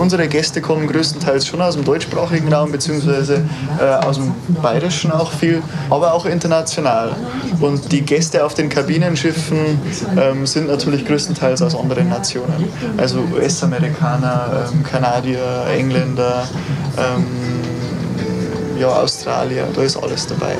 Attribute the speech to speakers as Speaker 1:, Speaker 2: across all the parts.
Speaker 1: Unsere Gäste kommen größtenteils schon aus dem deutschsprachigen Raum, beziehungsweise aus dem Bayerischen auch viel, aber auch international. Und die Gäste auf den Kabinenschiffen sind natürlich größtenteils aus anderen Nationen. Also US-Amerikaner, Kanadier, Engländer, ja, Australier, da ist alles dabei.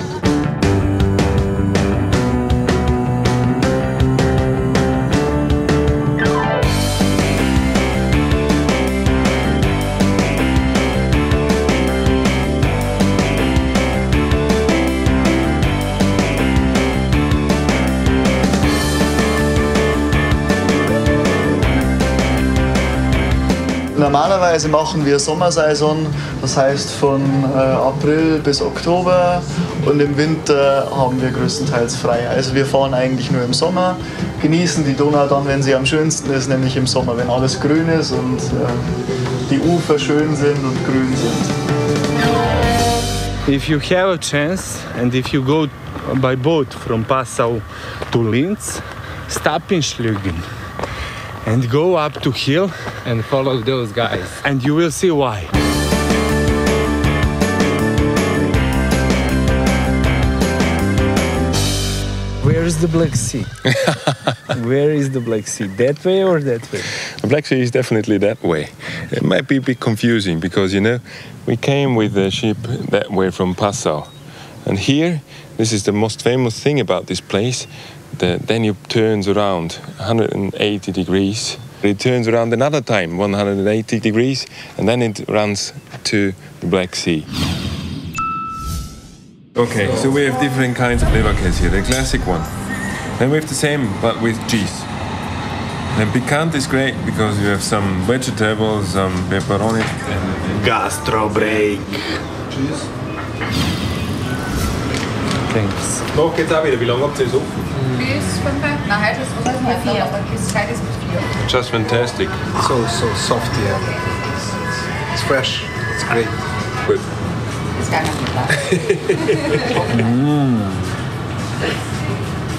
Speaker 1: Normalerweise machen wir Sommersaison, das heißt von April bis Oktober, und im Winter haben wir größtenteils frei. Also wir fahren eigentlich nur im Sommer, genießen die Donau dann, wenn sie am schönsten ist, nämlich im Sommer, wenn alles grün ist und die Ufer schön sind und grün sind.
Speaker 2: If you have a chance and if you go by boat from Passau to Linz, stop in Schlügen. And go up to hill
Speaker 3: and follow those guys.
Speaker 2: And you will see why. Where is the Black Sea? Where is the Black Sea? That way or that way?
Speaker 4: The Black Sea is definitely that way. It might be a bit confusing because, you know, we came with the ship that way from Passau. And here, this is the most famous thing about this place. The Danube turns around 180 degrees. It turns around another time, 180 degrees, and then it runs to the Black Sea. Okay, so we have different kinds of leberkäse here. The classic one. Then we have the same, but with cheese. And piquant is great because you have some vegetables, some pepperoni.
Speaker 2: Gastro break.
Speaker 4: Cheese.
Speaker 2: Thanks.
Speaker 4: Doch, geht's auch wieder. Wie lange habt ihr es offen?
Speaker 5: Bis 5. Na, heute ist es 4. Aber Zeit ist bis 4.
Speaker 4: Just fantastic.
Speaker 6: So soft here. It's fresh. It's great.
Speaker 4: Good.
Speaker 5: Ist gar nicht klar.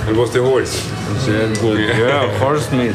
Speaker 4: And what's the horse?
Speaker 2: Sehr gut. Yeah, horse meat.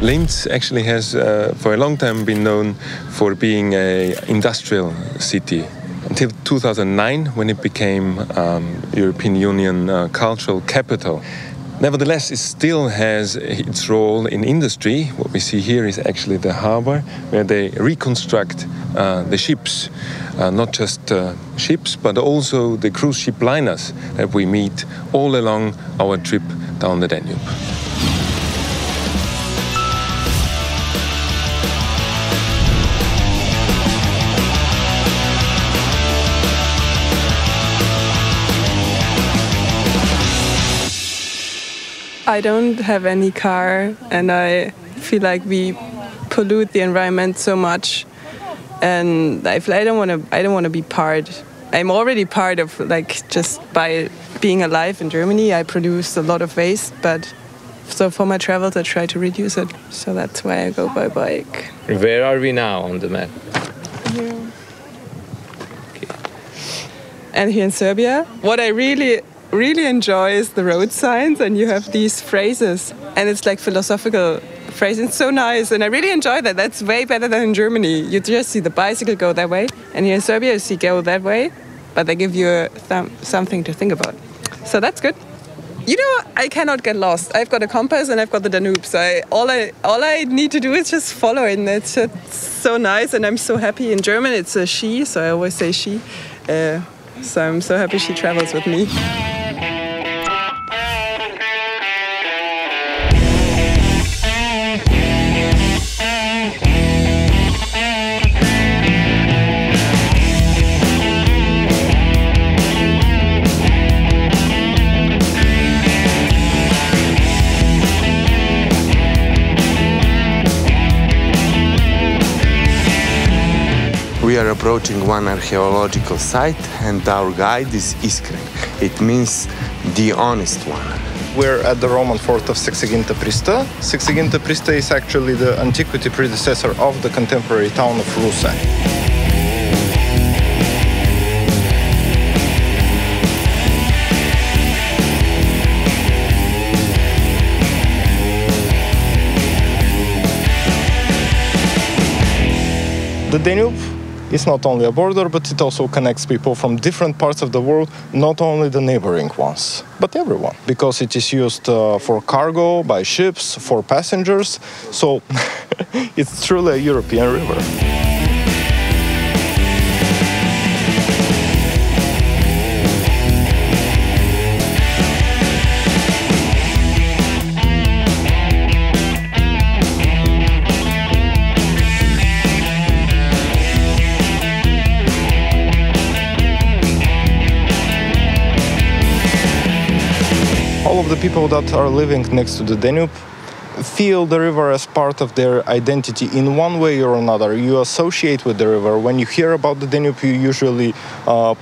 Speaker 4: Linz actually has for a long time been known for being an industrial city until 2009 when it became European Union cultural capital. Nevertheless, it still has its role in industry. What we see here is actually the harbor where they reconstruct the ships, not just ships but also the cruise ship liners that we meet all along our trip down the Danube.
Speaker 7: I don't have any car, and I feel like we pollute the environment so much, and I don't want to be part. I'm already part of, like, just by being alive in Germany. I produce a lot of waste, but so for my travels I try to reduce it. So that's why I go by bike.
Speaker 3: Where are we now on the map?
Speaker 7: Here. Okay. And here in Serbia, what I really enjoy is the road signs, and you have these phrases, and it's like philosophical phrases. It's so nice, and I really enjoy that. That's way better than in Germany. You just see the bicycle go that way, and here in Serbia you see go that way, but they give you something to think about. So that's good. You know, I cannot get lost. I've got a compass and I've got the Danube, so all I need to do is just follow it, and it's just so nice, and I'm so happy. In German it's a she, so I always say she. So I'm so happy she travels with me.
Speaker 2: are approaching one archaeological site, and our guide is Iskren. It means the honest one.
Speaker 6: We're at the Roman fort of Sexaginta Prista. Sexaginta Prista is actually the antiquity predecessor of the contemporary town of Rusa. The Danube is not only a border, but it also connects people from different parts of the world, not only the neighboring ones, but everyone, because it is used for cargo, by ships, for passengers, so it's truly a European river. All of the people that are living next to the Danube feel the river as part of their identity in one way or another. You associate with the river. When you hear about the Danube, you usually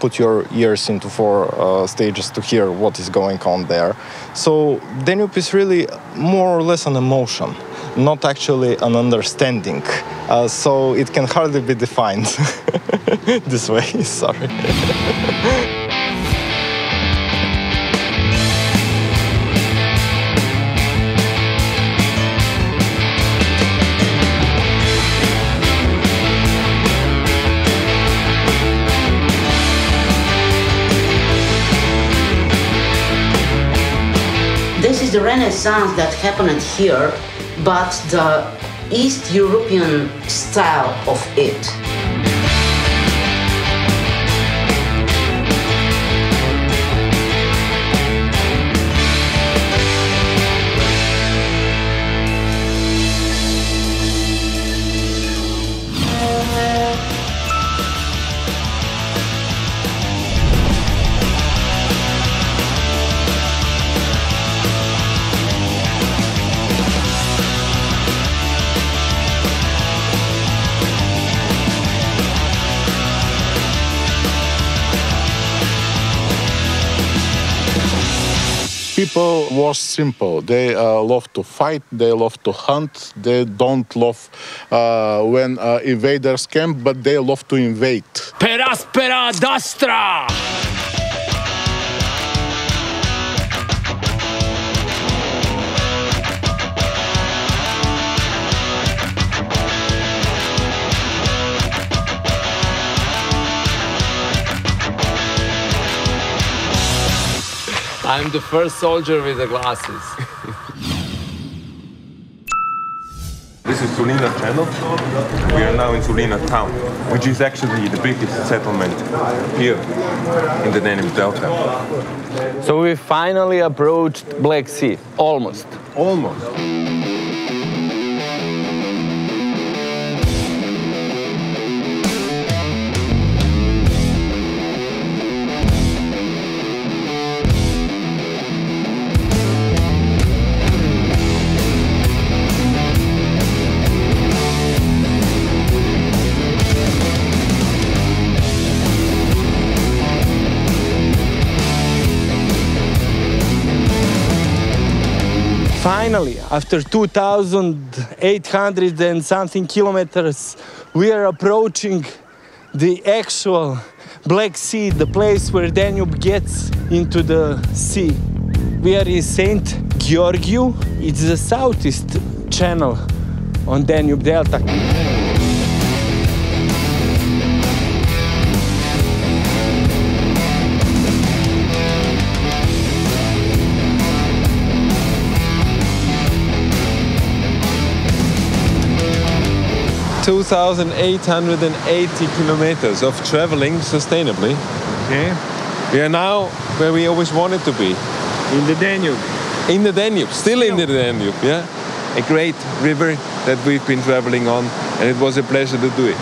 Speaker 6: put your ears into 4 stages to hear what is going on there. So Danube is really more or less an emotion, not actually an understanding. So it can hardly be defined this way, sorry.
Speaker 8: This is the Renaissance that happened here, but the East European style of it.
Speaker 9: People was simple. They love to fight, they love to hunt, they don't love when invaders come, but they love to invade.
Speaker 10: Per aspera dastra!
Speaker 3: I'm the first soldier with the glasses.
Speaker 4: This is Sulina Channel. We are now in Sulina town, which is actually the biggest settlement here in the Danube Delta.
Speaker 2: So we finally approached Black Sea, almost.
Speaker 4: Almost.
Speaker 2: Finally, after 2,800 and something kilometers, we are approaching the actual Black Sea, the place where Danube gets into the sea. We are in St. Georgiou. It's the southeast channel on Danube Delta.
Speaker 4: 2,880 kilometers of traveling sustainably. Okay. We are now where we always wanted to be.
Speaker 2: In the Danube.
Speaker 4: In the Danube, still in the Danube, yeah. A great river that we've been traveling on, and it was a pleasure to do it.